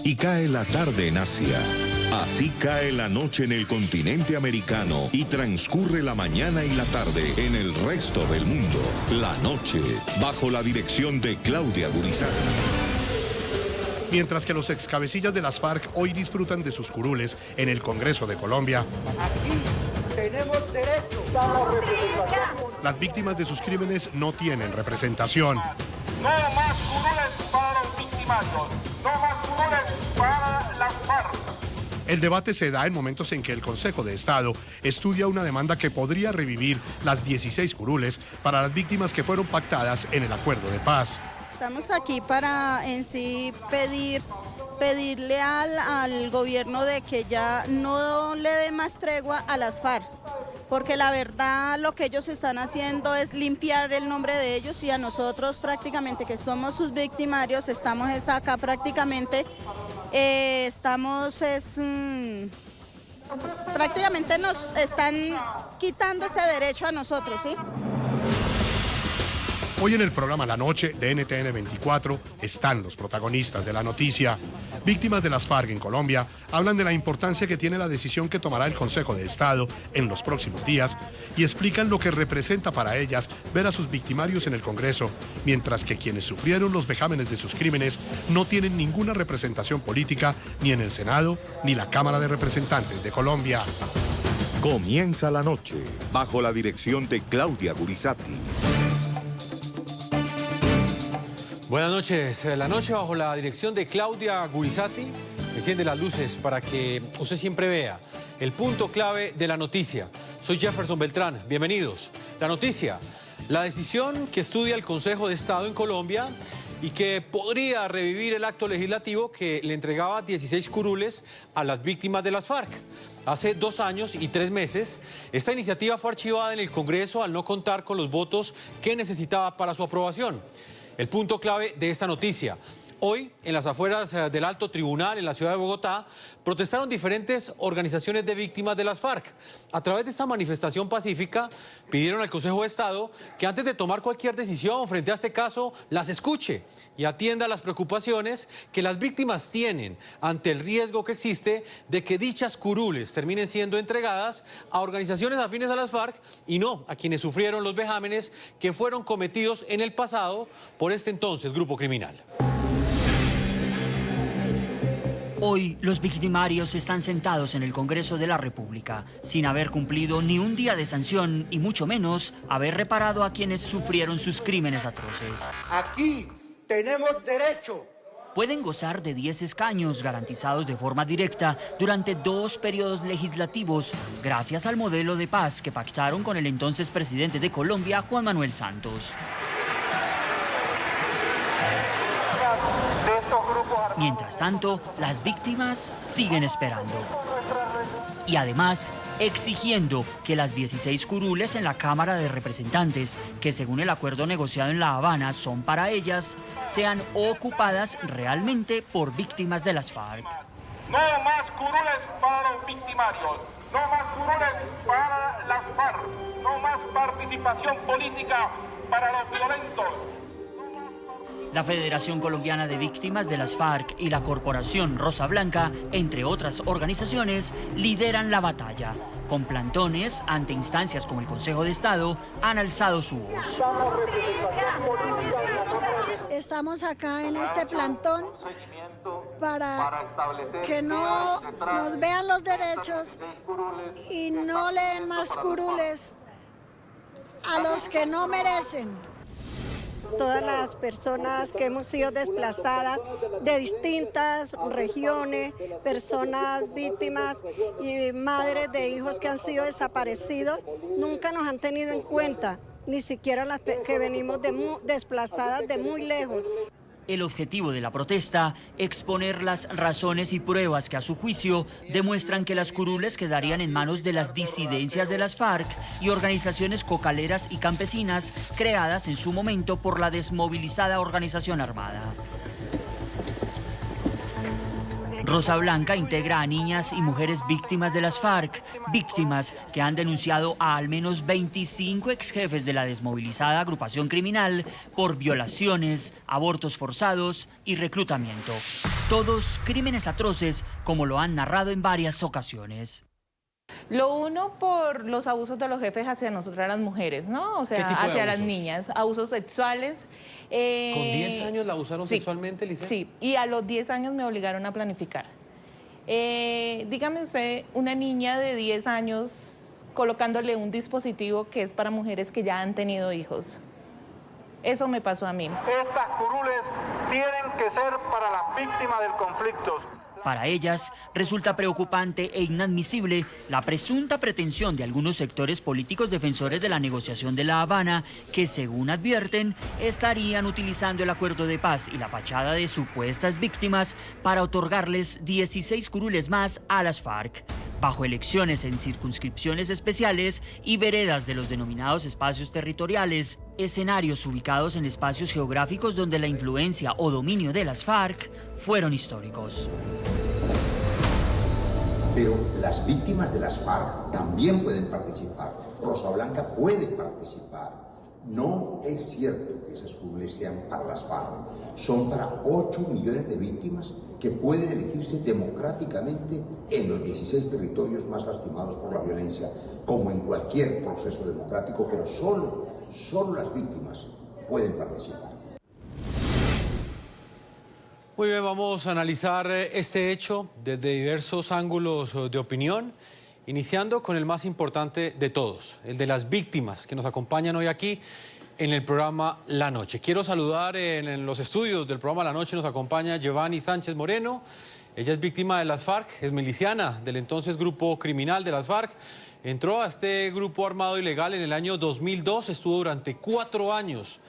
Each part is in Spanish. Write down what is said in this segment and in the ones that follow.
y cae la tarde en Asia. Así cae la noche en el continente americano y transcurre la mañana y la tarde en el resto del mundo. La noche, bajo la dirección de Claudia Gurizati. Mientras que los excabecillas de las FARC hoy disfrutan de sus curules en el Congreso de Colombia. Aquí tenemos derecho. Las víctimas de sus crímenes no tienen representación. No más curules para los victimarios, no más curules para las FARC. El debate se da en momentos en que el Consejo de Estado estudia una demanda que podría revivir las 16 curules para las víctimas que fueron pactadas en el acuerdo de paz. Estamos aquí para en sí pedirle al gobierno de que ya no le dé más tregua a las FARC, porque la verdad lo que ellos están haciendo es limpiar el nombre de ellos y a nosotros prácticamente que somos sus victimarios, estamos acá prácticamente, prácticamente nos están quitando ese derecho a nosotros, ¿sí? Hoy en el programa La Noche de NTN 24 están los protagonistas de la noticia. Víctimas de las FARC en Colombia hablan de la importancia que tiene la decisión que tomará el Consejo de Estado en los próximos días y explican lo que representa para ellas ver a sus victimarios en el Congreso, mientras que quienes sufrieron los vejámenes de sus crímenes no tienen ninguna representación política ni en el Senado ni la Cámara de Representantes de Colombia. Comienza la noche, bajo la dirección de Claudia Gurizati. Buenas noches. La noche bajo la dirección de Claudia Gurizati enciende las luces para que usted siempre vea el punto clave de la noticia. Soy Jefferson Beltrán. Bienvenidos. La noticia, la decisión que estudia el Consejo de Estado en Colombia y que podría revivir el acto legislativo que le entregaba 16 curules a las víctimas de las FARC. Hace 2 años y 3 meses, esta iniciativa fue archivada en el Congreso al no contar con los votos que necesitaba para su aprobación. El punto clave de esta noticia. Hoy, en las afueras del Alto Tribunal, en la ciudad de Bogotá, protestaron diferentes organizaciones de víctimas de las FARC. A través de esta manifestación pacífica, pidieron al Consejo de Estado que antes de tomar cualquier decisión frente a este caso, las escuche y atienda las preocupaciones que las víctimas tienen ante el riesgo que existe de que dichas curules terminen siendo entregadas a organizaciones afines a las FARC y no a quienes sufrieron los vejámenes que fueron cometidos en el pasado por este entonces grupo criminal. Hoy, los victimarios están sentados en el Congreso de la República, sin haber cumplido ni un día de sanción y mucho menos haber reparado a quienes sufrieron sus crímenes atroces. Aquí tenemos derecho. Pueden gozar de 10 escaños garantizados de forma directa durante 2 periodos legislativos, gracias al modelo de paz que pactaron con el entonces presidente de Colombia, Juan Manuel Santos. Mientras tanto, las víctimas siguen esperando. Y además, exigiendo que las 16 curules en la Cámara de Representantes, que según el acuerdo negociado en La Habana son para ellas, sean ocupadas realmente por víctimas de las FARC. No más curules para los victimarios, no más curules para las FARC, no más participación política para los violentos. La Federación Colombiana de Víctimas de las FARC y la Corporación Rosa Blanca, entre otras organizaciones, lideran la batalla. Con plantones ante instancias como el Consejo de Estado, han alzado su voz. Estamos acá en este plantón para que no nos vean los derechos y no le den más curules a los que no merecen. Todas las personas que hemos sido desplazadas de distintas regiones, personas víctimas y madres de hijos que han sido desaparecidos, nunca nos han tenido en cuenta, ni siquiera las que venimos desplazadas de muy lejos. El objetivo de la protesta, exponer las razones y pruebas que a su juicio demuestran que las curules quedarían en manos de las disidencias de las FARC y organizaciones cocaleras y campesinas creadas en su momento por la desmovilizada organización armada. Rosa Blanca integra a niñas y mujeres víctimas de las FARC, víctimas que han denunciado a al menos 25 exjefes de la desmovilizada agrupación criminal por violaciones, abortos forzados y reclutamiento. Todos crímenes atroces, como lo han narrado en varias ocasiones. Lo uno por los abusos de los jefes hacia nosotras las mujeres, ¿no? O sea, hacia las niñas, abusos sexuales. ¿Con 10 años la abusaron sexualmente, Lice? Sí, y a los 10 años me obligaron a planificar. Dígame usted, una niña de 10 años colocándole un dispositivo que es para mujeres que ya han tenido hijos. Eso me pasó a mí. Estas curules tienen que ser para las víctimas del conflicto. Para ellas, resulta preocupante e inadmisible la presunta pretensión de algunos sectores políticos defensores de la negociación de La Habana que, según advierten, estarían utilizando el acuerdo de paz y la fachada de supuestas víctimas para otorgarles 16 curules más a las FARC, bajo elecciones en circunscripciones especiales y veredas de los denominados espacios territoriales, escenarios ubicados en espacios geográficos donde la influencia o dominio de las FARC fueron históricos. Pero las víctimas de las FARC también pueden participar. Rosa Blanca puede participar. No es cierto que esas curules sean para las FARC. Son para 8 millones de víctimas que pueden elegirse democráticamente en los 16 territorios más lastimados por la violencia, como en cualquier proceso democrático, pero solo las víctimas pueden participar. Muy bien, vamos a analizar este hecho desde diversos ángulos de opinión, iniciando con el más importante de todos, el de las víctimas que nos acompañan hoy aquí en el programa La Noche. Quiero saludar en los estudios del programa La Noche, nos acompaña Giovanni Sánchez Moreno. Ella es víctima de las FARC, es miliciana del entonces grupo criminal de las FARC. Entró a este grupo armado ilegal en el año 2002, estuvo durante 4 años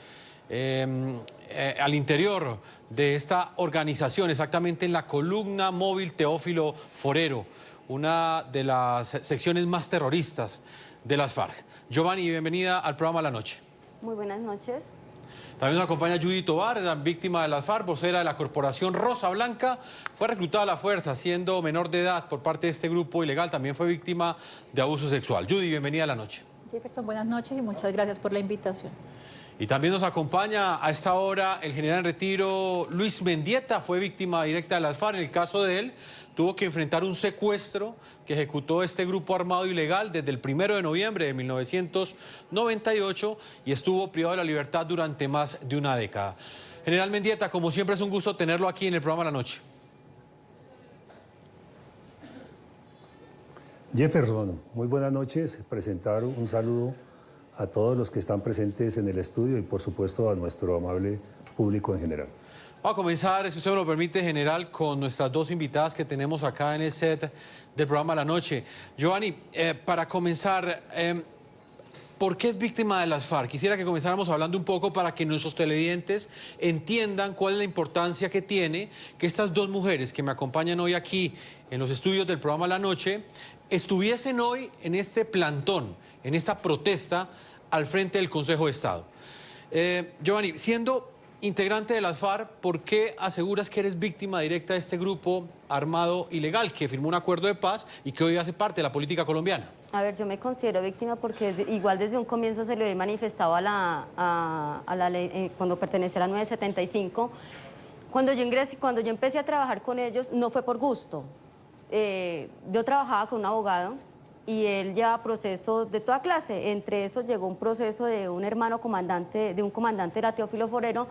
al interior de esta organización, exactamente en la columna móvil Teófilo Forero, una de las secciones más terroristas de las FARC. Giovanni, bienvenida al programa La Noche. Muy buenas noches. También nos acompaña Judy Tobar, víctima de las FARC, vocera de la corporación Rosa Blanca. Fue reclutada a la fuerza siendo menor de edad por parte de este grupo ilegal. También fue víctima de abuso sexual. Judy, bienvenida a La Noche. Jefferson, buenas noches y muchas gracias por la invitación. Y también nos acompaña a esta hora el general en retiro Luis Mendieta, fue víctima directa de las FARC. En el caso de él, tuvo que enfrentar un secuestro que ejecutó este grupo armado ilegal desde el 1 de noviembre de 1998 y estuvo privado de la libertad durante más de una década. General Mendieta, como siempre es un gusto tenerlo aquí en el programa La Noche. Jefferson, muy buenas noches. Presentar un saludo a todos los que están presentes en el estudio y por supuesto a nuestro amable público en general. Vamos a comenzar, si usted me lo permite, general, con nuestras dos invitadas que tenemos acá en el set del programa La Noche. Giovanni, para comenzar, ¿por qué es víctima de las FARC? Quisiera que comenzáramos hablando un poco para que nuestros televidentes entiendan cuál es la importancia que tiene que estas dos mujeres que me acompañan hoy aquí en los estudios del programa La Noche estuviesen hoy en este plantón, en esta protesta al frente del Consejo de Estado. Giovanni, siendo integrante de las FARC, ¿por qué aseguras que eres víctima directa de este grupo armado ilegal que firmó un acuerdo de paz y que hoy hace parte de la política colombiana? A ver, yo me considero víctima porque igual desde un comienzo se lo he manifestado a la ley, cuando pertenece a la 975. Cuando yo empecé a trabajar con ellos, no fue por gusto. Yo trabajaba con un abogado y él llevaba procesos de toda clase. Entre esos llegó un proceso de un hermano comandante, de un comandante, era Teófilo Forero,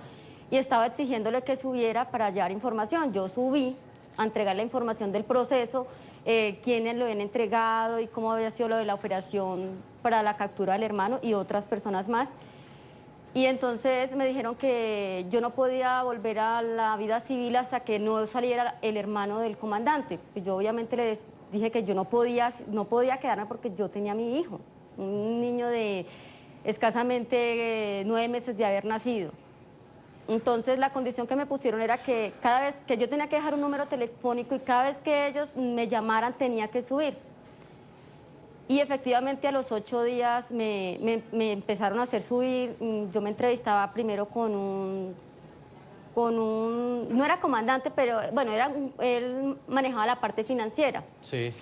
y estaba exigiéndole que subiera para hallar información. Yo subí a entregar la información del proceso, quiénes lo habían entregado y cómo había sido lo de la operación para la captura del hermano y otras personas más. Y entonces me dijeron que yo no podía volver a la vida civil hasta que no saliera el hermano del comandante. Y yo obviamente les dije que yo no podía quedarme porque yo tenía a mi hijo, un niño de escasamente 9 meses de haber nacido. Entonces la condición que me pusieron era que cada vez que yo tenía que dejar un número telefónico y cada vez que ellos me llamaran tenía que subir. Y efectivamente a los 8 días me empezaron a hacer subir. Yo me entrevistaba primero con no era comandante, pero bueno, él manejaba la parte financiera. Sí.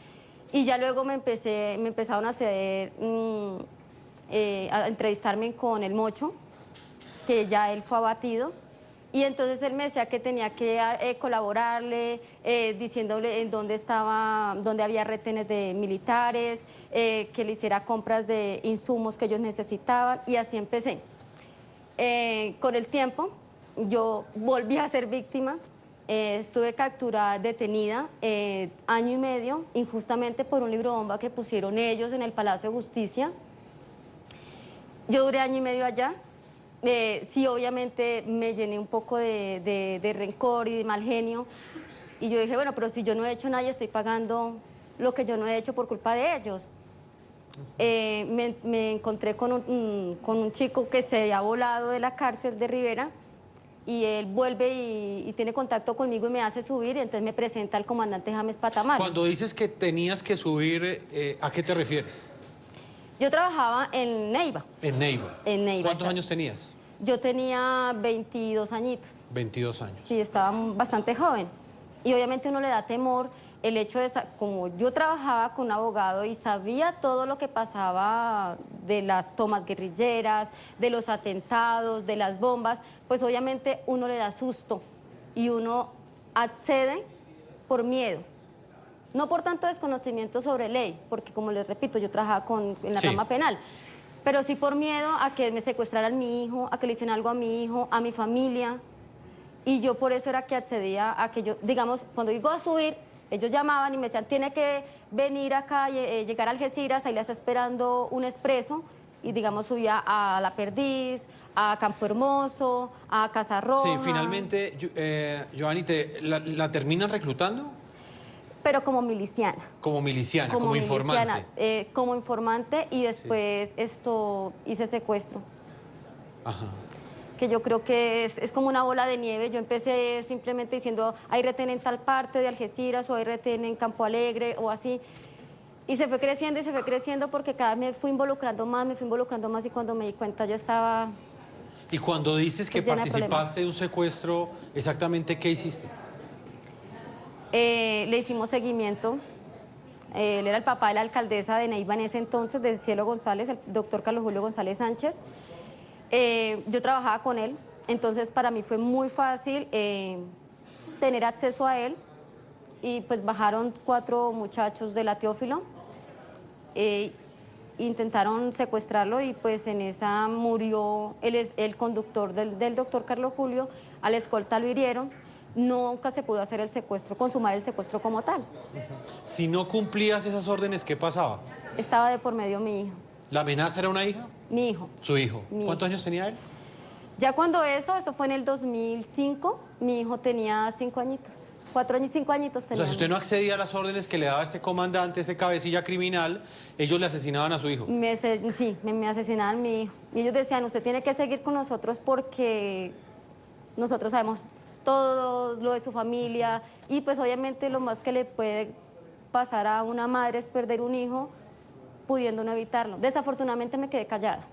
Y ya luego me empezaron a hacer, a entrevistarme con el Mocho, que ya él fue abatido. Y entonces él me decía que tenía que colaborarle, diciéndole en dónde había retenes de militares, que le hiciera compras de insumos que ellos necesitaban, y así empecé. Con el tiempo, yo volví a ser víctima, estuve capturada, detenida, año y medio, injustamente por un libro bomba que pusieron ellos en el Palacio de Justicia. Yo duré año y medio allá. Sí, obviamente me llené un poco de rencor y de mal genio. Y yo dije, bueno, pero si yo no he hecho nada y estoy pagando lo que yo no he hecho por culpa de ellos. Me encontré con un chico que se había volado de la cárcel de Rivera, y él vuelve y tiene contacto conmigo y me hace subir, y entonces me presenta al comandante James Patamala. Cuando dices que tenías que subir, ¿a qué te refieres? Yo trabajaba en Neiva. En Neiva. En Neiva. ¿Cuántos años tenías? Yo tenía 22 añitos. 22 años. Sí, estaba bastante joven. Y obviamente uno le da temor el hecho de, como yo trabajaba con un abogado y sabía todo lo que pasaba de las tomas guerrilleras, de los atentados, de las bombas, pues obviamente uno le da susto y uno accede por miedo. No por tanto desconocimiento sobre ley, porque como les repito, yo trabajaba en la rama penal, pero sí por miedo a que me secuestraran a mi hijo, a que le hicieran algo a mi hijo, a mi familia. Y yo por eso era que accedía a que yo, digamos, cuando digo a subir, ellos llamaban y me decían, tiene que venir acá, llegar a Algeciras, ahí le está esperando un expreso, y digamos subía a La Perdiz, a Campo Hermoso, a Casa Roja. Sí, finalmente, Giovanni, ¿la terminan reclutando? Pero como miliciana. Como miliciana, como informante. Como informante, y después hice secuestro. Ajá. Que yo creo que es como una bola de nieve. Yo empecé simplemente diciendo, hay retén en tal parte de Algeciras, o hay retén en Campo Alegre, o así. Y se fue creciendo porque cada vez me fui involucrando más, y cuando me di cuenta ya estaba... Y cuando dices que participaste de un secuestro, ¿exactamente qué hiciste? Le hicimos seguimiento. Él era el papá de la alcaldesa de Neiva en ese entonces, de Cielo González, el doctor Carlos Julio González Sánchez. Yo trabajaba con él, entonces para mí fue muy fácil tener acceso a él, y pues bajaron 4 muchachos de la Teófilo, intentaron secuestrarlo, y pues en esa murió el conductor del doctor Carlos Julio, a la escolta lo hirieron. Nunca se pudo hacer el secuestro, consumar el secuestro como tal. Si no cumplías esas órdenes, ¿qué pasaba? Estaba de por medio mi hijo. ¿La amenaza era una hija? Mi hijo. ¿Su hijo? ¿Cuántos años tenía él? Ya cuando eso fue en el 2005, mi hijo tenía 5 añitos. 4 años, 5 añitos tenía. O sea, si usted no accedía a las órdenes que le daba este comandante, ese cabecilla criminal, ellos le asesinaban a su hijo. Sí, me asesinaban a mi hijo. Y ellos decían, usted tiene que seguir con nosotros porque nosotros sabemos todo lo de su familia, y pues obviamente lo más que le puede pasar a una madre es perder un hijo, pudiendo no evitarlo. Desafortunadamente me quedé callada.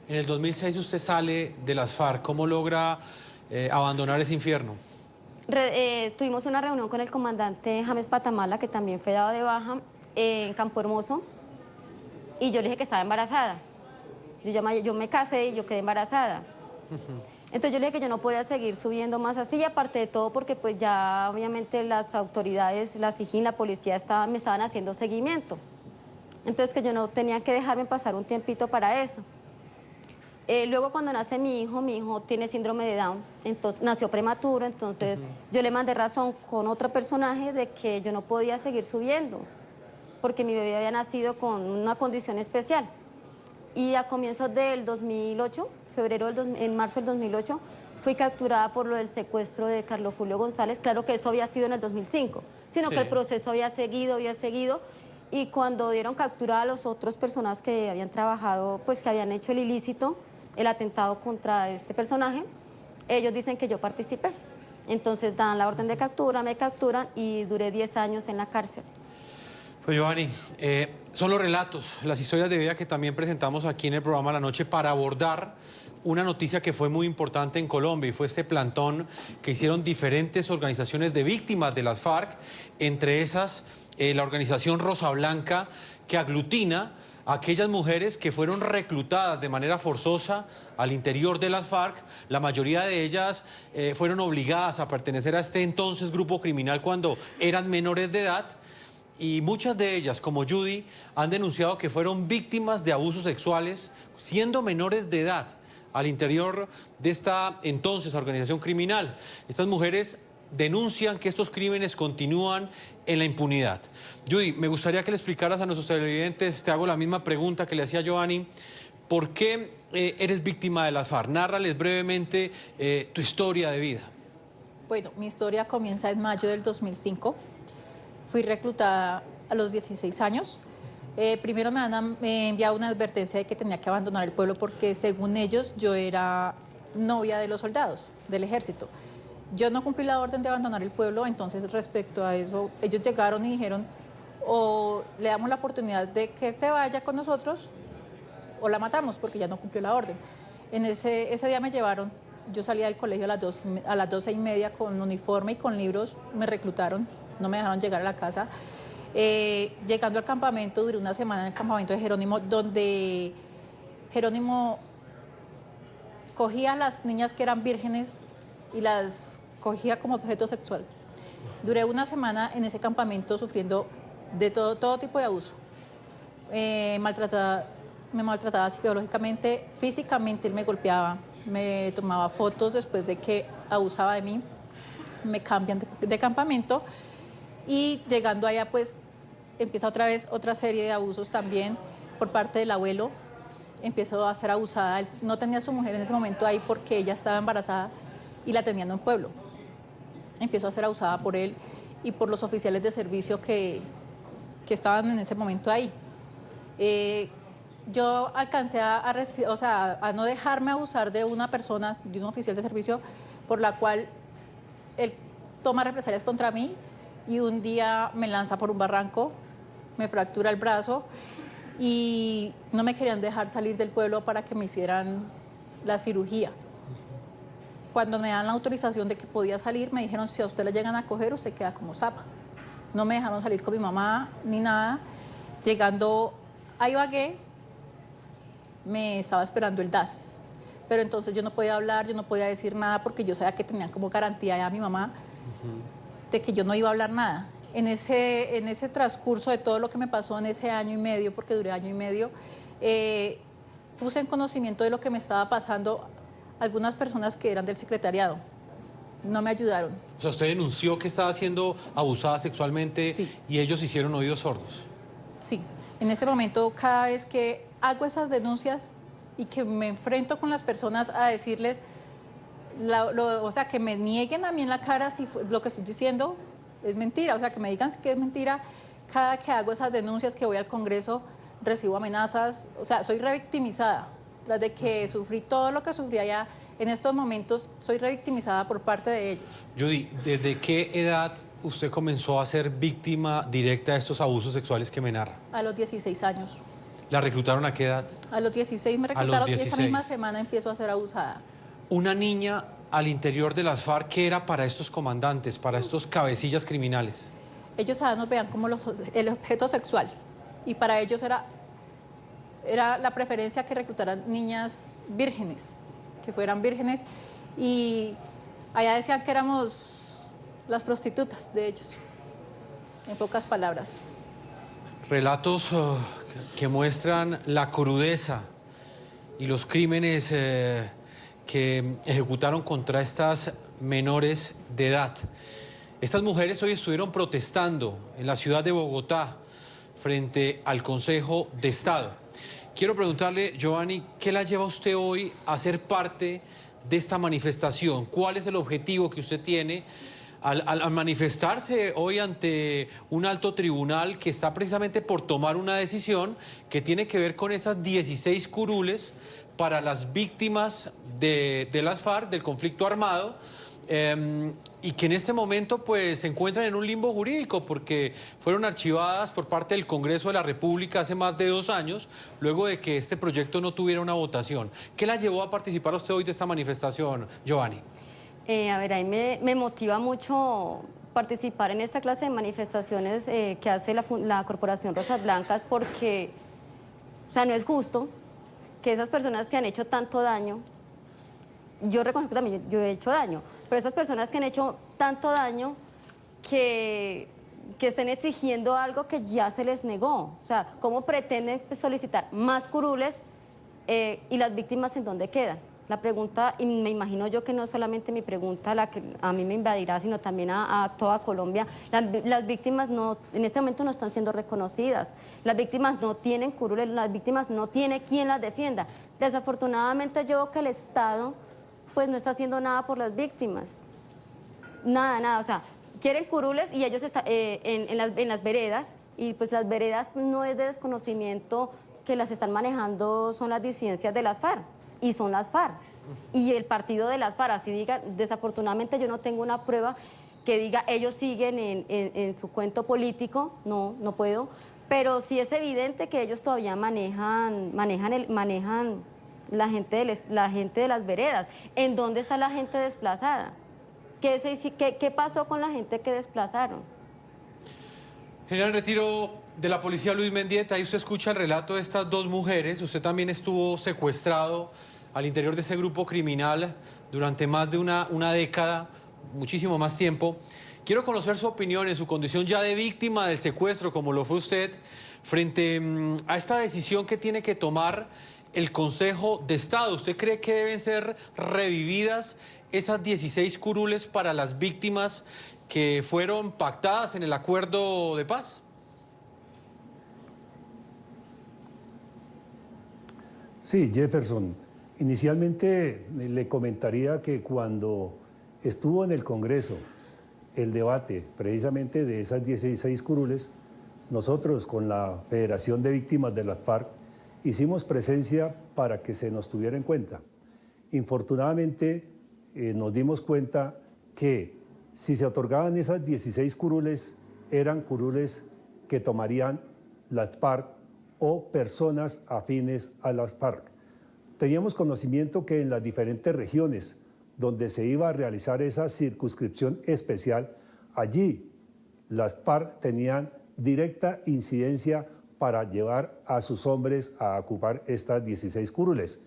En el 2006 usted sale de las FARC. ¿Cómo logra abandonar ese infierno? Tuvimos una reunión con el comandante James Patamala, que también fue dado de baja, en Campo Hermoso, y yo le dije que estaba embarazada. Yo me casé y yo quedé embarazada. Entonces yo le dije que yo no podía seguir subiendo más así, y aparte de todo porque pues ya obviamente las autoridades, la SIJIN, la policía me estaban haciendo seguimiento. Entonces que yo no tenía que dejarme pasar un tiempito para eso. Luego cuando nace mi hijo tiene síndrome de Down, entonces nació prematuro, entonces yo le mandé razón con otro personaje de que yo no podía seguir subiendo, porque mi bebé había nacido con una condición especial. Y a comienzos del 2008, en marzo del 2008, fui capturada por lo del secuestro de Carlos Julio González. Claro que eso había sido en el 2005, sino que el proceso había seguido, y cuando dieron captura a los otros personas que habían trabajado, pues que habían hecho el ilícito, el atentado contra este personaje, ellos dicen que yo participé. Entonces dan la orden de captura, me capturan, y duré 10 años en la cárcel. Pues Giovanni, son los relatos, las historias de vida que también presentamos aquí en el programa La Noche para abordar una noticia que fue muy importante en Colombia y fue este plantón que hicieron diferentes organizaciones de víctimas de las FARC, entre esas la organización Rosa Blanca, que aglutina a aquellas mujeres que fueron reclutadas de manera forzosa al interior de las FARC. La mayoría de ellas fueron obligadas a pertenecer a este entonces grupo criminal cuando eran menores de edad. Y muchas de ellas, como Judy, han denunciado que fueron víctimas de abusos sexuales siendo menores de edad al interior de esta entonces organización criminal. Estas mujeres denuncian que estos crímenes continúan en la impunidad. Judy, me gustaría que le explicaras a nuestros televidentes, te hago la misma pregunta que le hacía a Giovanni, ¿por qué eres víctima de las FARC? Nárrales brevemente tu historia de vida. Bueno, mi historia comienza en mayo del 2005. Fui reclutada a los 16 años. Primero me han enviado una advertencia de que tenía que abandonar el pueblo porque, según ellos, yo era novia de los soldados del ejército. Yo no cumplí la orden de abandonar el pueblo, entonces respecto a eso, ellos llegaron y dijeron, o le damos la oportunidad de que se vaya con nosotros o la matamos porque ya no cumplió la orden. Ese día me llevaron, yo salía del colegio a las 12:30 con uniforme y con libros, me reclutaron. No me dejaron llegar a la casa. Llegando al campamento, duré una semana en el campamento de Jerónimo, donde Jerónimo cogía a las niñas que eran vírgenes y las cogía como objeto sexual. Duré una semana en ese campamento sufriendo de todo tipo de abuso. Me maltrataba psicológicamente, físicamente él me golpeaba, me tomaba fotos después de que abusaba de mí, me cambian de campamento. Y llegando allá, pues, empieza otra vez otra serie de abusos también por parte del abuelo. Empezó a ser abusada. Él no tenía a su mujer en ese momento ahí porque ella estaba embarazada y la tenían en un pueblo. Empezó a ser abusada por él y por los oficiales de servicio que estaban en ese momento ahí. Yo alcancé a no dejarme abusar de una persona, de un oficial de servicio, por la cual él toma represalias contra mí. Y un día me lanza por un barranco, me fractura el brazo y no me querían dejar salir del pueblo para que me hicieran la cirugía. Cuando me dan la autorización de que podía salir, me dijeron, si a usted le llegan a coger, usted queda como zapa. No me dejaron salir con mi mamá ni nada. Llegando a Ibagué, me estaba esperando el DAS. Pero entonces yo no podía hablar, yo no podía decir nada porque yo sabía que tenían como garantía ya a mi mamá. De que yo no iba a hablar nada. En ese transcurso de todo lo que me pasó en ese año y medio, porque duré año y medio, puse en conocimiento de lo que me estaba pasando algunas personas que eran del secretariado. No me ayudaron. O sea, usted denunció que estaba siendo abusada sexualmente, sí, y ellos hicieron oídos sordos. Sí. En ese momento, cada vez que hago esas denuncias y que me enfrento con las personas a decirles, o sea, que me nieguen a mí en la cara si lo que estoy diciendo es mentira, o sea, que me digan que es mentira. Cada que hago esas denuncias, que voy al Congreso, recibo amenazas, o sea, soy revictimizada. Tras de que sufrí todo lo que sufrí allá, en estos momentos soy revictimizada por parte de ellos. Judy, ¿desde qué edad usted comenzó a ser víctima directa de estos abusos sexuales que me narra? A los 16 años. ¿La reclutaron a qué edad? A los 16 me reclutaron y esa misma semana empiezo a ser abusada. Una niña al interior de las FARC, ¿qué era para estos comandantes, para estos cabecillas criminales? Ellos ahora nos veían como el objeto sexual y para ellos era la preferencia que reclutaran niñas vírgenes, que fueran vírgenes, y allá decían que éramos las prostitutas de ellos, en pocas palabras. Relatos que muestran la crudeza y los crímenes que ejecutaron contra estas menores de edad. Estas mujeres hoy estuvieron protestando en la ciudad de Bogotá frente al Consejo de Estado. Quiero preguntarle, Giovanni, ¿qué la lleva a usted hoy a ser parte de esta manifestación? ¿Cuál es el objetivo que usted tiene al manifestarse hoy ante un alto tribunal que está precisamente por tomar una decisión que tiene que ver con esas 16 curules para las víctimas de las FARC, del conflicto armado, y que en este momento pues se encuentran en un limbo jurídico porque fueron archivadas por parte del Congreso de la República hace más de 2 años, luego de que este proyecto no tuviera una votación. ¿Qué la llevó a participar usted hoy de esta manifestación, Giovanni? A ver, ahí me motiva mucho participar en esta clase de manifestaciones que hace la Corporación Rosas Blancas porque, o sea, no es justo que esas personas que han hecho tanto daño, yo reconozco que también yo he hecho daño, pero esas personas que han hecho tanto daño que estén exigiendo algo que ya se les negó. O sea, ¿cómo pretenden solicitar más curules y las víctimas en dónde quedan? La pregunta, y me imagino yo que no solamente mi pregunta la que a mí me invadirá, sino también a toda Colombia, las víctimas en este momento no están siendo reconocidas, las víctimas no tienen curules, las víctimas no tienen quien las defienda. Desafortunadamente yo veo que el Estado pues no está haciendo nada por las víctimas, nada, o sea, quieren curules y ellos están en las veredas, y pues las veredas no es de desconocimiento que las están manejando, son las disidencias de las FARC. Y son las FARC, y el partido de las FARC, así diga, desafortunadamente yo no tengo una prueba que diga ellos siguen en su cuento político, no puedo, pero sí es evidente que ellos todavía manejan la gente de las veredas. ¿En dónde está la gente desplazada? ¿Qué pasó con la gente que desplazaron? General Retiro de la Policía Luis Mendieta, ahí usted escucha el relato de estas 2 mujeres. Usted también estuvo secuestrado al interior de ese grupo criminal durante más de una década, muchísimo más tiempo. Quiero conocer su opinión en su condición ya de víctima del secuestro, como lo fue usted, frente a esta decisión que tiene que tomar el Consejo de Estado. ¿Usted cree que deben ser revividas esas 16 curules para las víctimas que fueron pactadas en el acuerdo de paz? Sí, Jefferson. Inicialmente le comentaría que cuando estuvo en el Congreso el debate precisamente de esas 16 curules, nosotros con la Federación de Víctimas de las FARC hicimos presencia para que se nos tuviera en cuenta. Infortunadamente nos dimos cuenta que si se otorgaban esas 16 curules, eran curules que tomarían las FARC o personas afines a las FARC. Teníamos conocimiento que en las diferentes regiones donde se iba a realizar esa circunscripción especial, allí las FARC tenían directa incidencia para llevar a sus hombres a ocupar estas 16 curules.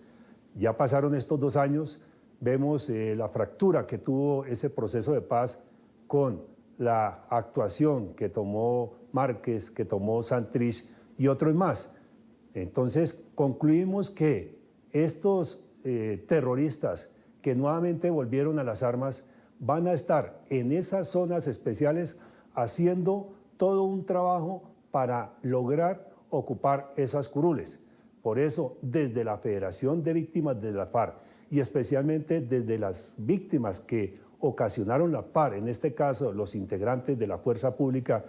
Ya pasaron estos 2 años, vemos la fractura que tuvo ese proceso de paz con la actuación que tomó Márquez, que tomó Santrich y otros más. Entonces concluimos que estos terroristas que nuevamente volvieron a las armas van a estar en esas zonas especiales haciendo todo un trabajo para lograr ocupar esas curules. Por eso, desde la Federación de Víctimas de la FARC y especialmente desde las víctimas que ocasionaron la FARC, en este caso los integrantes de la Fuerza Pública,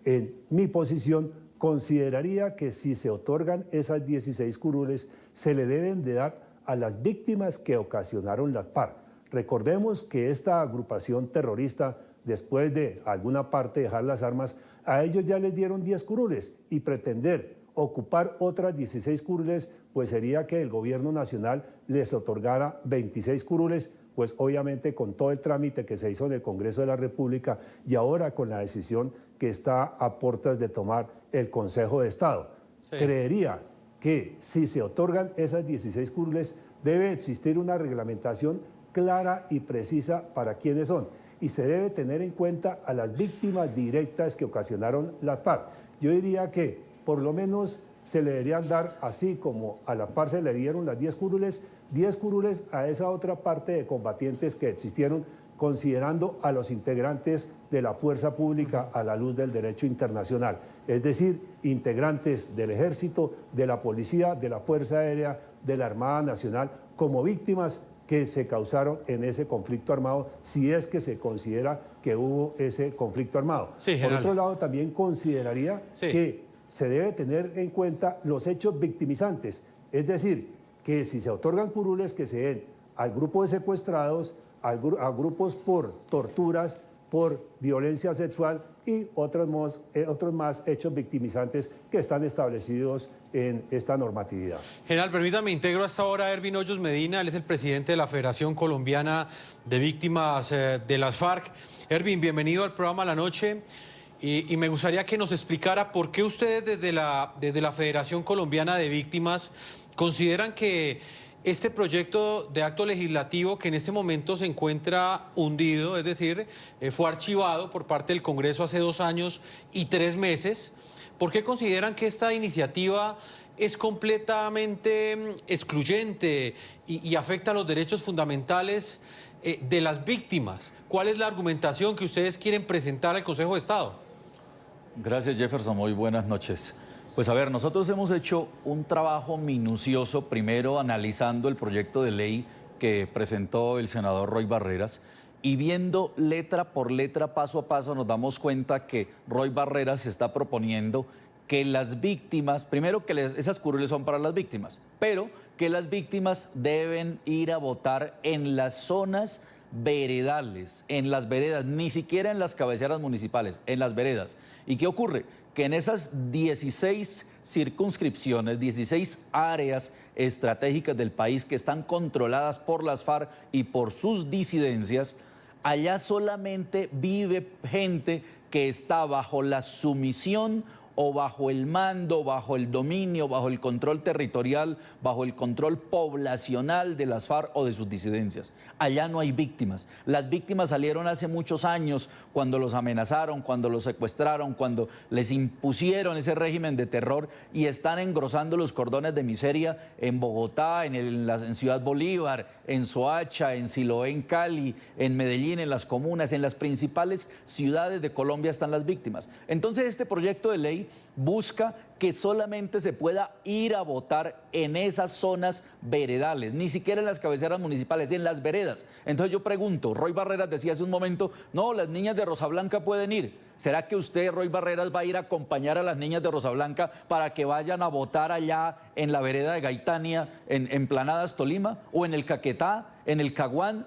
en mi posición consideraría que si se otorgan esas 16 curules, se le deben de dar a las víctimas que ocasionaron la FARC. Recordemos que esta agrupación terrorista, después de alguna parte dejar las armas, a ellos ya les dieron 10 curules y pretender ocupar otras 16 curules, pues sería que el gobierno nacional les otorgara 26 curules, pues obviamente con todo el trámite que se hizo en el Congreso de la República y ahora con la decisión que está a puertas de tomar el Consejo de Estado. Sí. Creería que si se otorgan esas 16 curules, debe existir una reglamentación clara y precisa para quiénes son y se debe tener en cuenta a las víctimas directas que ocasionaron la FARC. Yo diría que por lo menos se le deberían dar, así como a la FARC se le dieron las 10 curules a esa otra parte de combatientes que existieron, considerando a los integrantes de la fuerza pública a la luz del derecho internacional, es decir, integrantes del Ejército, de la Policía, de la Fuerza Aérea, de la Armada Nacional, como víctimas que se causaron en ese conflicto armado, si es que se considera que hubo ese conflicto armado. Sí, por otro lado, también consideraría que se debe tener en cuenta los hechos victimizantes, es decir, que si se otorgan curules que se den al grupo de secuestrados, a grupos por torturas, por violencia sexual y otros más hechos victimizantes que están establecidos en esta normatividad. General, permítame, integro hasta ahora a Ervin Hoyos Medina, él es el presidente de la Federación Colombiana de Víctimas de las FARC. Ervin, bienvenido al programa La Noche y me gustaría que nos explicara por qué ustedes desde la Federación Colombiana de Víctimas consideran que este proyecto de acto legislativo que en este momento se encuentra hundido, es decir, fue archivado por parte del Congreso hace 2 años y 3 meses, ¿por qué consideran que esta iniciativa es completamente excluyente y afecta los derechos fundamentales de las víctimas? ¿Cuál es la argumentación que ustedes quieren presentar al Consejo de Estado? Gracias, Jefferson. Muy buenas noches. Pues a ver, nosotros hemos hecho un trabajo minucioso, primero analizando el proyecto de ley que presentó el senador Roy Barreras y viendo letra por letra, paso a paso, nos damos cuenta que Roy Barreras está proponiendo que las víctimas, primero que esas curules son para las víctimas, pero que las víctimas deben ir a votar en las zonas veredales, en las veredas, ni siquiera en las cabeceras municipales, en las veredas. ¿Y qué ocurre? Que en esas 16 circunscripciones, 16 áreas estratégicas del país que están controladas por las FARC y por sus disidencias, allá solamente vive gente que está bajo la sumisión o bajo el mando, bajo el dominio, bajo el control territorial, bajo el control poblacional de las FARC o de sus disidencias. Allá no hay víctimas. Las víctimas salieron hace muchos años cuando los amenazaron, cuando los secuestraron, cuando les impusieron ese régimen de terror y están engrosando los cordones de miseria en Bogotá, en Ciudad Bolívar, en Soacha, en Siloé, en Cali, en Medellín, en las comunas, en las principales ciudades de Colombia están las víctimas. Entonces este proyecto de ley busca que solamente se pueda ir a votar en esas zonas veredales, ni siquiera en las cabeceras municipales, en las veredas. Entonces yo pregunto, Roy Barreras decía hace un momento, no, las niñas de Rosablanca pueden ir. ¿Será que usted, Roy Barreras, va a ir a acompañar a las niñas de Rosablanca para que vayan a votar allá en la vereda de Gaitania, en Planadas, Tolima, o en el Caquetá, en el Caguán?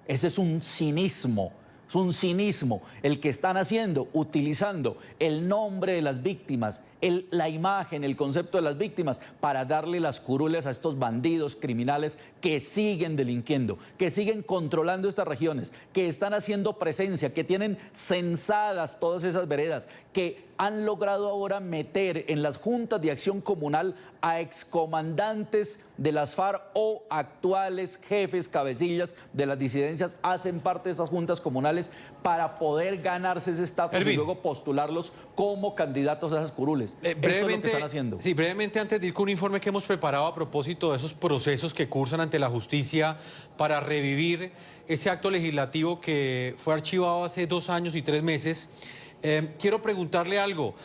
Ese es un cinismo. Es un cinismo el que están haciendo, utilizando el nombre de las víctimas, la imagen, el concepto de las víctimas para darle las curules a estos bandidos criminales que siguen delinquiendo, que siguen controlando estas regiones, que están haciendo presencia, que tienen censadas todas esas veredas, que han logrado ahora meter en las juntas de acción comunal a excomandantes de las FARC o actuales jefes, cabecillas de las disidencias, hacen parte de esas juntas comunales para poder ganarse ese estatus y luego postularlos como candidatos a esas curules. Esto es lo que están haciendo. Sí, brevemente, antes de ir con un informe que hemos preparado a propósito de esos procesos que cursan ante la justicia para revivir ese acto legislativo que fue archivado hace 2 años y 3 meses, quiero preguntarle algo.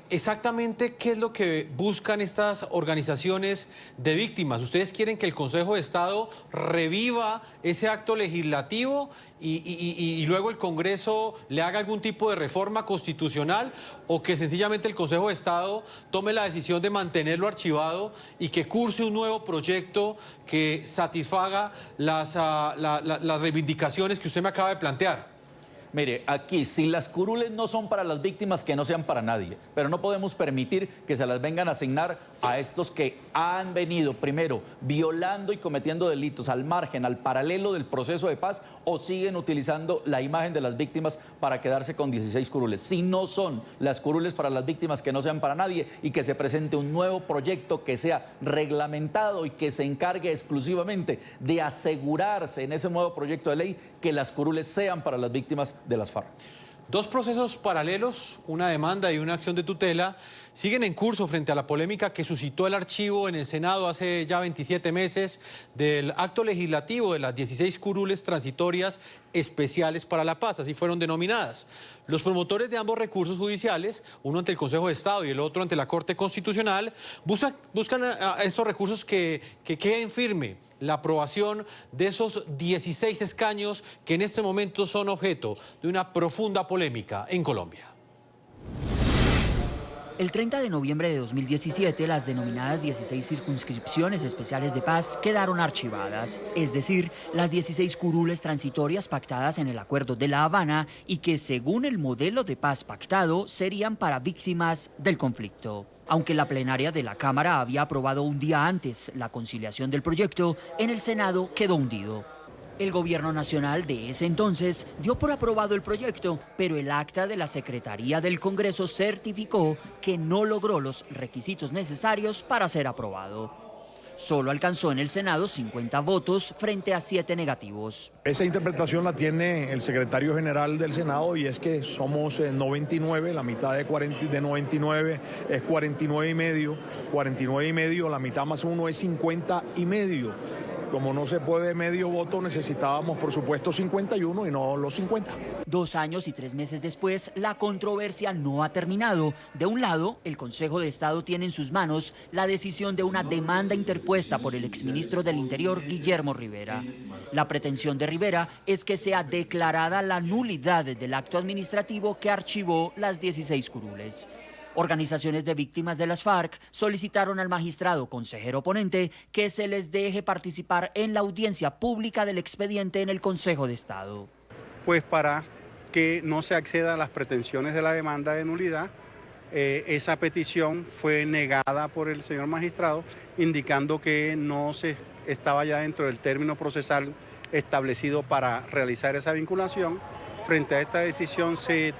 Exactamente qué es lo que buscan estas organizaciones de víctimas. ¿Ustedes quieren que el Consejo de Estado reviva ese acto legislativo y luego el Congreso le haga algún tipo de reforma constitucional, o que sencillamente el Consejo de Estado tome la decisión de mantenerlo archivado y que curse un nuevo proyecto que satisfaga las reivindicaciones que usted me acaba de plantear? Mire, aquí, si las curules no son para las víctimas, que no sean para nadie, pero no podemos permitir que se las vengan a asignar a estos que han venido, primero, violando y cometiendo delitos al margen, al paralelo del proceso de paz, o siguen utilizando la imagen de las víctimas para quedarse con 16 curules. Si no son las curules para las víctimas, que no sean para nadie, y que se presente un nuevo proyecto que sea reglamentado y que se encargue exclusivamente de asegurarse en ese nuevo proyecto de ley que las curules sean para las víctimas de las FARC. 2 procesos paralelos, una demanda y una acción de tutela, siguen en curso frente a la polémica que suscitó el archivo en el Senado hace ya 27 meses del acto legislativo de las 16 curules transitorias especiales para la paz, así fueron denominadas. Los promotores de ambos recursos judiciales, uno ante el Consejo de Estado y el otro ante la Corte Constitucional, buscan a estos recursos que queden firme la aprobación de esos 16 escaños que en este momento son objeto de una profunda polémica en Colombia. El 30 de noviembre de 2017, las denominadas 16 circunscripciones especiales de paz quedaron archivadas, es decir, las 16 curules transitorias pactadas en el Acuerdo de La Habana y que, según el modelo de paz pactado, serían para víctimas del conflicto. Aunque la plenaria de la Cámara había aprobado un día antes la conciliación del proyecto, en el Senado quedó hundido. El gobierno nacional de ese entonces dio por aprobado el proyecto, pero el acta de la Secretaría del Congreso certificó que no logró los requisitos necesarios para ser aprobado. Solo alcanzó en el Senado 50 votos frente a 7 negativos. Esa interpretación la tiene el secretario general del Senado y es que somos 99, la mitad de 99 es 49 y medio, 49 y medio, la mitad más uno es 50 y medio. Como no se puede medio voto, necesitábamos, por supuesto, 51 y no los 50. 2 años y 3 meses después, la controversia no ha terminado. De un lado, el Consejo de Estado tiene en sus manos la decisión de una demanda interpuesta por el exministro del Interior, Guillermo Rivera. La pretensión de Rivera es que sea declarada la nulidad del acto administrativo que archivó las 16 curules. Organizaciones de víctimas de las FARC solicitaron al magistrado consejero ponente que se les deje participar en la audiencia pública del expediente en el Consejo de Estado. Pues para que no se acceda a las pretensiones de la demanda de nulidad, esa petición fue negada por el señor magistrado, indicando que no se estaba ya dentro del término procesal establecido para realizar esa vinculación. Frente a esta decisión se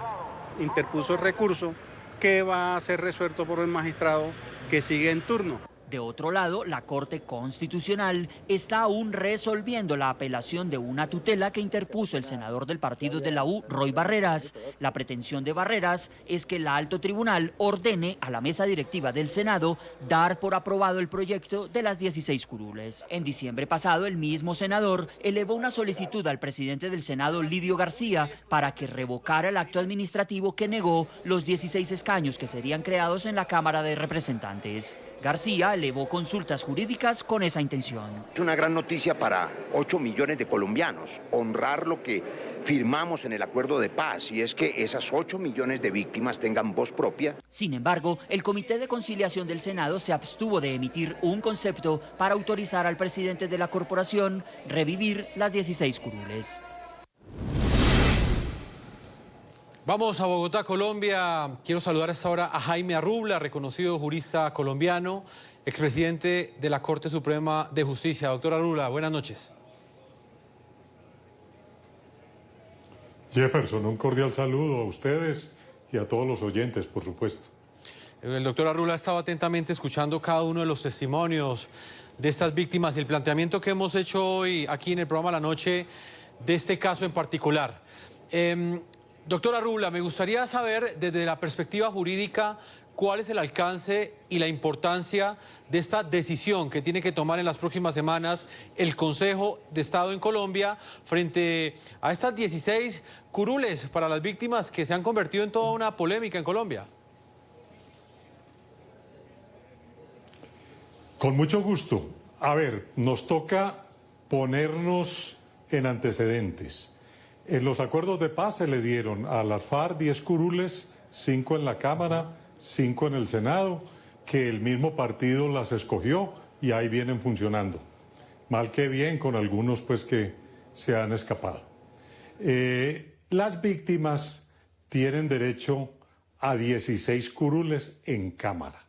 interpuso el recurso, que va a ser resuelto por el magistrado que sigue en turno. De otro lado, la Corte Constitucional está aún resolviendo la apelación de una tutela que interpuso el senador del partido de la U, Roy Barreras. La pretensión de Barreras es que el alto tribunal ordene a la mesa directiva del Senado dar por aprobado el proyecto de las 16 curules. En diciembre pasado, el mismo senador elevó una solicitud al presidente del Senado, Lidio García, para que revocara el acto administrativo que negó los 16 escaños que serían creados en la Cámara de Representantes. García elevó consultas jurídicas con esa intención. Es una gran noticia para 8 millones de colombianos, honrar lo que firmamos en el acuerdo de paz, y es que esas 8 millones de víctimas tengan voz propia. Sin embargo, el Comité de Conciliación del Senado se abstuvo de emitir un concepto para autorizar al presidente de la corporación revivir las 16 curules. Vamos a Bogotá, Colombia. Quiero saludar a esta hora a Jaime Arrubla, reconocido jurista colombiano, expresidente de la Corte Suprema de Justicia. Doctor Arrubla, buenas noches. Jefferson, un cordial saludo a ustedes y a todos los oyentes, por supuesto. El doctor Arrubla ha estado atentamente escuchando cada uno de los testimonios de estas víctimas y el planteamiento que hemos hecho hoy aquí en el programa La Noche de este caso en particular. Doctor Arrubla, me gustaría saber desde la perspectiva jurídica cuál es el alcance y la importancia de esta decisión que tiene que tomar en las próximas semanas el Consejo de Estado en Colombia frente a estas 16 curules para las víctimas que se han convertido en toda una polémica en Colombia. Con mucho gusto. A ver, nos toca ponernos en antecedentes. En los acuerdos de paz se le dieron a las FARC 10 curules, 5 en la Cámara, 5 en el Senado, que el mismo partido las escogió y ahí vienen funcionando. Mal que bien, con algunos pues que se han escapado. Las víctimas tienen derecho a 16 curules en Cámara.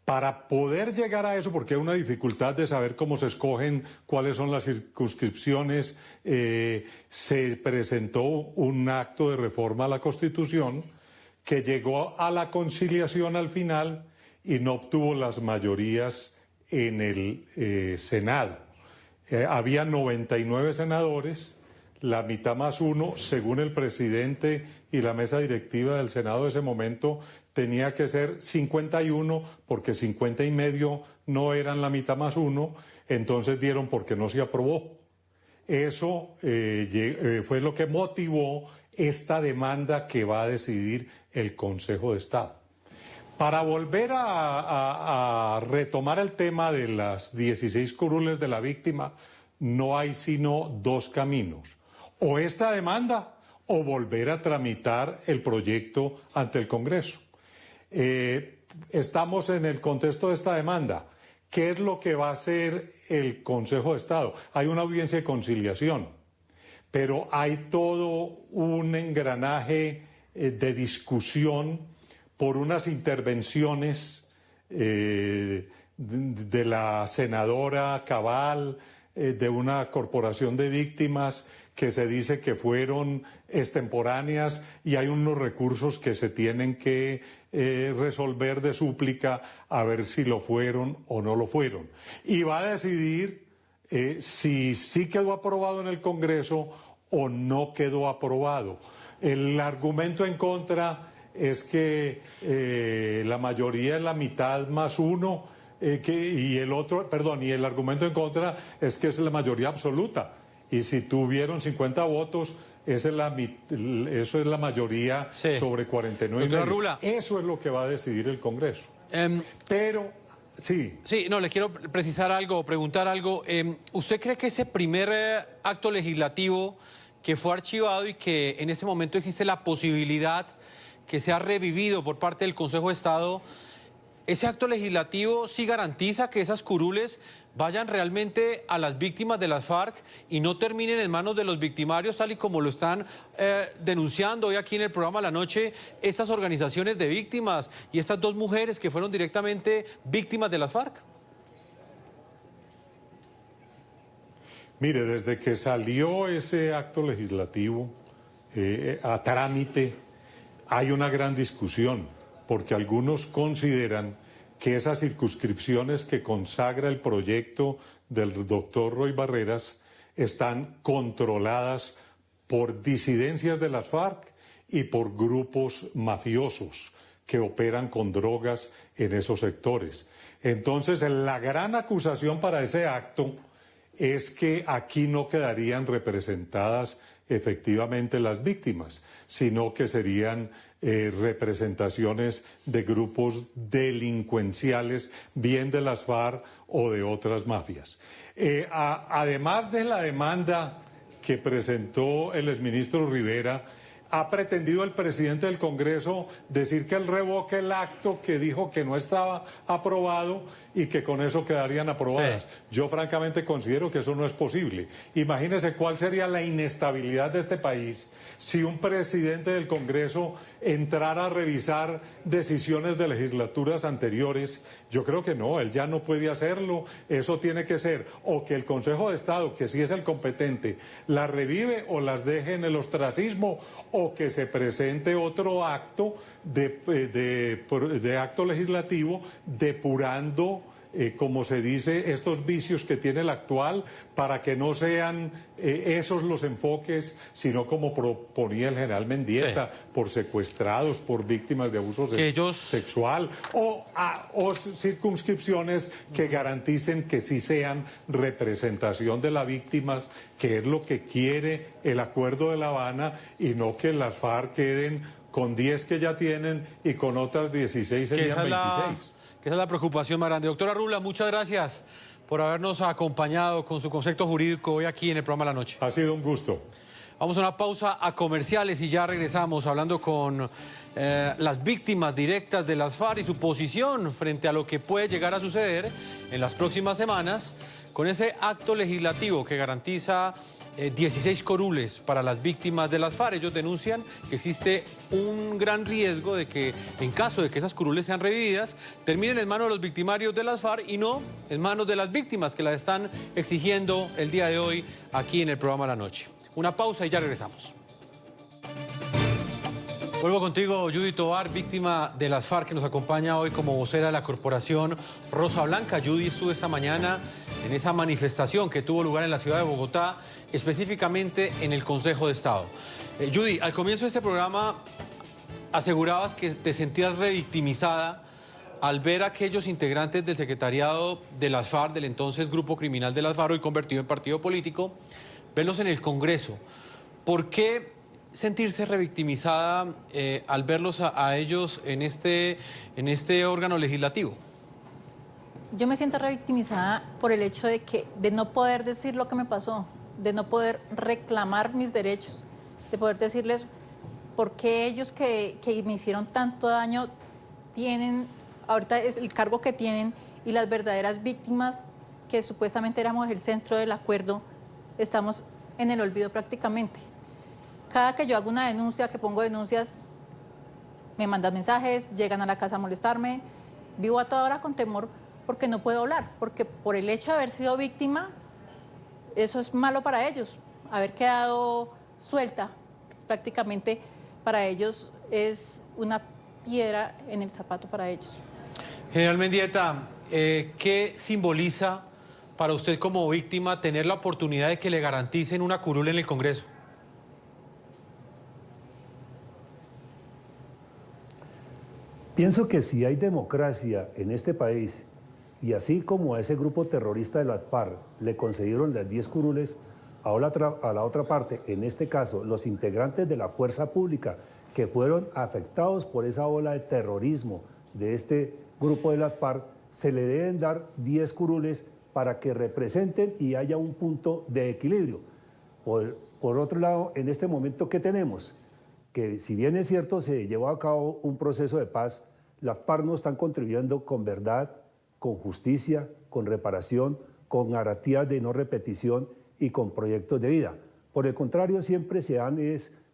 Para poder llegar a eso, porque hay una dificultad de saber cómo se escogen, cuáles son las circunscripciones, se presentó un acto de reforma a la Constitución que llegó a la conciliación al final y no obtuvo las mayorías en el Senado. Había 99 senadores, la mitad más uno, según el presidente y la mesa directiva del Senado de ese momento, tenía que ser 51, porque 50 y medio no eran la mitad más uno, entonces dieron porque no se aprobó. Eso fue lo que motivó esta demanda que va a decidir el Consejo de Estado. Para volver a retomar el tema de las 16 curules de la víctima, no hay sino dos caminos: o esta demanda o volver a tramitar el proyecto ante el Congreso. Estamos en el contexto de esta demanda. ¿Qué es lo que va a hacer el Consejo de Estado? Hay una audiencia de conciliación, pero hay todo un engranaje de discusión por unas intervenciones de la senadora Cabal, de una corporación de víctimas que se dice que fueron extemporáneas y hay unos recursos que se tienen que resolver de súplica a ver si lo fueron o no lo fueron. Y va a decidir si sí quedó aprobado en el Congreso o no quedó aprobado. El argumento en contra es que la mayoría es la mitad más uno, y el argumento en contra es que es la mayoría absoluta. Y si tuvieron 50 votos, eso es la mayoría sobre 49. Doctora Rula. Eso es lo que va a decidir el Congreso. Pero, sí. Sí, no, le quiero precisar algo, preguntar algo. ¿Usted cree que ese primer acto legislativo que fue archivado y que en ese momento existe la posibilidad que sea revivido por parte del Consejo de Estado, ese acto legislativo sí garantiza que esas curules vayan realmente a las víctimas de las FARC y no terminen en manos de los victimarios, tal y como lo están denunciando hoy aquí en el programa La Noche estas organizaciones de víctimas y estas dos mujeres que fueron directamente víctimas de las FARC? Mire, desde que salió ese acto legislativo a trámite, hay una gran discusión, porque algunos consideran que esas circunscripciones que consagra el proyecto del doctor Roy Barreras están controladas por disidencias de las FARC y por grupos mafiosos que operan con drogas en esos sectores. Entonces, la gran acusación para ese acto es que aquí no quedarían representadas efectivamente las víctimas, sino que serían representaciones de grupos delincuenciales, bien de las FARC o de otras mafias. Además de la demanda que presentó el exministro Rivera, ha pretendido el presidente del Congreso decir que él revoque el acto que dijo que no estaba aprobado y que con eso quedarían aprobadas. Sí. Yo francamente considero que eso no es posible. Imagínese cuál sería la inestabilidad de este país si un presidente del Congreso entrara a revisar decisiones de legislaturas anteriores. Yo creo que no, él ya no puede hacerlo. Eso tiene que ser o que el Consejo de Estado, que sí es el competente, las revive o las deje en el ostracismo, o que se presente otro acto de acto legislativo depurando, como se dice, estos vicios que tiene el actual, para que no sean esos los enfoques, sino como proponía el general Mendieta, sí, por secuestrados, por víctimas de abuso sexual, o circunscripciones que garanticen que sí sean representación de las víctimas, que es lo que quiere el Acuerdo de La Habana, y no que las FARC queden con 10 que ya tienen y con otras 16 serían 26. Que esa es la preocupación más grande. Doctora Rula, muchas gracias por habernos acompañado con su concepto jurídico hoy aquí en el programa La Noche. Ha sido un gusto. Vamos a una pausa a comerciales y ya regresamos hablando con las víctimas directas de las FARC y su posición frente a lo que puede llegar a suceder en las próximas semanas con ese acto legislativo que garantiza 16 curules para las víctimas de las FARC. Ellos denuncian que existe un gran riesgo de que, en caso de que esas curules sean revividas, terminen en manos de los victimarios de las FARC y no en manos de las víctimas que las están exigiendo el día de hoy aquí en el programa La Noche. Una pausa y ya regresamos. Vuelvo contigo, Judy Tovar, víctima de las FARC, que nos acompaña hoy como vocera de la corporación Rosa Blanca. Judy estuvo esta mañana en esa manifestación que tuvo lugar en la ciudad de Bogotá, específicamente en el Consejo de Estado. Judy, al comienzo de este programa asegurabas que te sentías revictimizada al ver a aquellos integrantes del secretariado de las FARC, del entonces grupo criminal de las FARC, hoy convertido en partido político, verlos en el Congreso. ¿Por qué sentirse revictimizada al verlos a ellos en este órgano legislativo? Yo me siento revictimizada por el hecho de no poder decir lo que me pasó, de no poder reclamar mis derechos, de poder decirles por qué ellos que me hicieron tanto daño tienen, ahorita es el cargo que tienen, y las verdaderas víctimas que supuestamente éramos el centro del acuerdo, estamos en el olvido prácticamente. Cada que yo hago una denuncia, que pongo denuncias, me mandan mensajes, llegan a la casa a molestarme. Vivo a toda hora con temor porque no puedo hablar, porque por el hecho de haber sido víctima, eso es malo para ellos. Haber quedado suelta prácticamente para ellos es una piedra en el zapato para ellos. General Mendieta, ¿qué simboliza para usted como víctima tener la oportunidad de que le garanticen una curul en el Congreso? Pienso que si hay democracia en este país, y así como a ese grupo terrorista de las FARC le concedieron las 10 curules, a la otra parte, en este caso, los integrantes de la fuerza pública que fueron afectados por esa ola de terrorismo de este grupo de las FARC, se le deben dar 10 curules para que representen y haya un punto de equilibrio. Por otro lado, en este momento, ¿qué tenemos? Que si bien es cierto, se llevó a cabo un proceso de paz, las FARC no están contribuyendo con verdad, con justicia, con reparación, con garantías de no repetición y con proyectos de vida. Por el contrario, siempre se han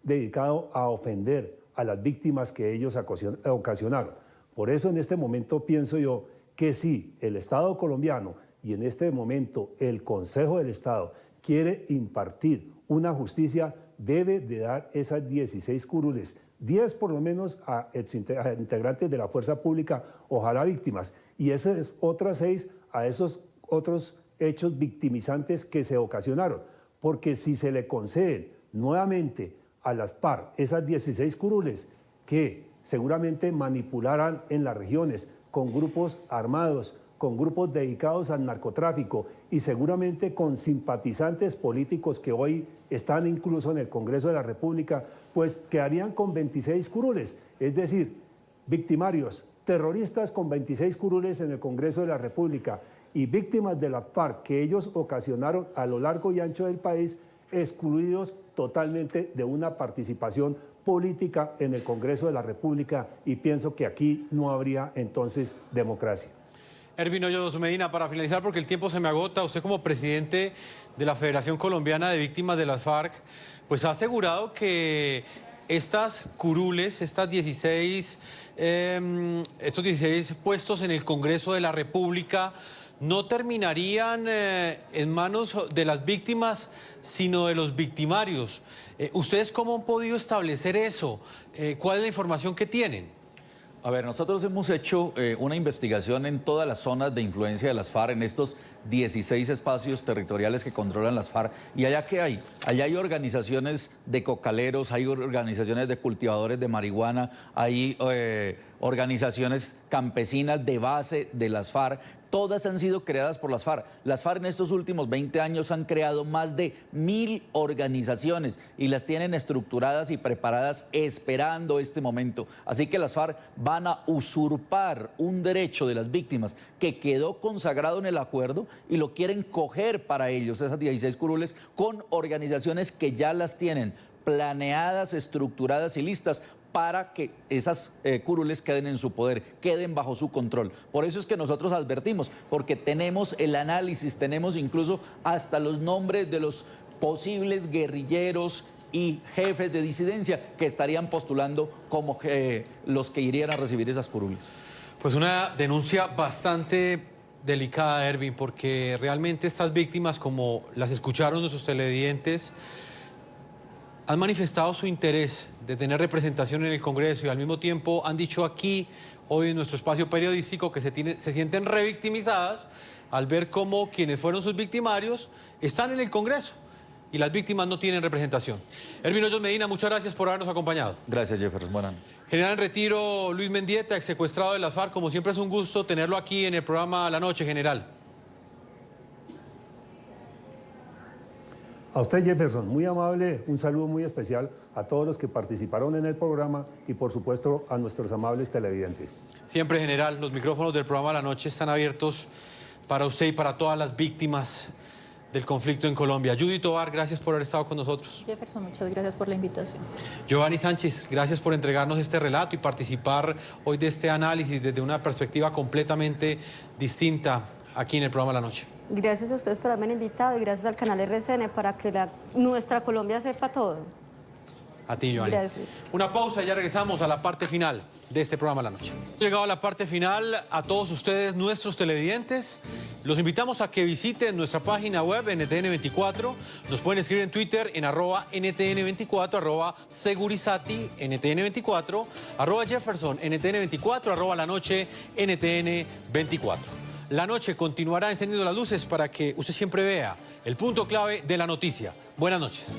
dedicado a ofender a las víctimas que ellos ocasionaron. Por eso en este momento pienso yo que si el Estado colombiano y en este momento el Consejo del Estado quiere impartir una justicia, debe de dar esas 16 curules, 10 por lo menos a integrantes de la fuerza pública, ojalá víctimas, y esas otras 6 a esos otros hechos victimizantes que se ocasionaron. Porque si se le conceden nuevamente a las FARC esas 16 curules que seguramente manipularán en las regiones con grupos armados, con grupos dedicados al narcotráfico y seguramente con simpatizantes políticos que hoy están incluso en el Congreso de la República, pues quedarían con 26 curules, es decir, victimarios, terroristas con 26 curules en el Congreso de la República y víctimas de la FARC que ellos ocasionaron a lo largo y ancho del país, excluidos totalmente de una participación política en el Congreso de la República, y pienso que aquí no habría entonces democracia. Ervin Hoyos Medina, para finalizar, porque el tiempo se me agota, usted como presidente de la Federación Colombiana de Víctimas de las FARC, pues ha asegurado que estas curules, estos 16 puestos en el Congreso de la República no terminarían en manos de las víctimas, sino de los victimarios. ¿Ustedes cómo han podido establecer eso? ¿Cuál es la información que tienen? A ver, nosotros hemos hecho una investigación en todas las zonas de influencia de las FARC, en estos 16 espacios territoriales que controlan las FARC. ¿Y allá qué hay? Allá hay organizaciones de cocaleros, hay organizaciones de cultivadores de marihuana, hay organizaciones campesinas de base de las FARC. Todas han sido creadas por las FARC. Las FARC en estos últimos 20 años han creado más de 1000 organizaciones y las tienen estructuradas y preparadas esperando este momento. Así que las FARC van a usurpar un derecho de las víctimas que quedó consagrado en el acuerdo y lo quieren coger para ellos, esas 16 curules, con organizaciones que ya las tienen planeadas, estructuradas y listas para que esas curules queden en su poder, queden bajo su control. Por eso es que nosotros advertimos, porque tenemos el análisis, tenemos incluso hasta los nombres de los posibles guerrilleros y jefes de disidencia que estarían postulando como los que irían a recibir esas curules. Pues una denuncia bastante delicada, Ervin, porque realmente estas víctimas, como las escucharon nuestros televidentes, han manifestado su interés de tener representación en el Congreso y al mismo tiempo han dicho aquí, hoy en nuestro espacio periodístico, que se sienten revictimizadas al ver cómo quienes fueron sus victimarios están en el Congreso y las víctimas no tienen representación. Ervin Hoyos Medina, muchas gracias por habernos acompañado. Gracias, Jefferson. Buenas noches. General en retiro Luis Mendieta, ex secuestrado de las FARC, como siempre es un gusto tenerlo aquí en el programa La Noche, general. A usted, Jefferson, muy amable, un saludo muy especial a todos los que participaron en el programa y, por supuesto, a nuestros amables televidentes. Siempre, general, los micrófonos del programa La Noche están abiertos para usted y para todas las víctimas del conflicto en Colombia. Judy Tovar, gracias por haber estado con nosotros. Jefferson, muchas gracias por la invitación. Giovanni Sánchez, gracias por entregarnos este relato y participar hoy de este análisis desde una perspectiva completamente distinta aquí en el programa La Noche. Gracias a ustedes por haberme invitado y gracias al canal RCN para que nuestra Colombia sepa todo. A ti, Giovanni. Gracias. Una pausa y ya regresamos a la parte final de este programa La Noche. Hemos llegado a la parte final. A todos ustedes, nuestros televidentes, los invitamos a que visiten nuestra página web NTN24. Nos pueden escribir en Twitter en @NTN24, @Segurizati NTN24, @Jefferson NTN24, @La Noche NTN24. La Noche continuará encendiendo las luces para que usted siempre vea el punto clave de la noticia. Buenas noches.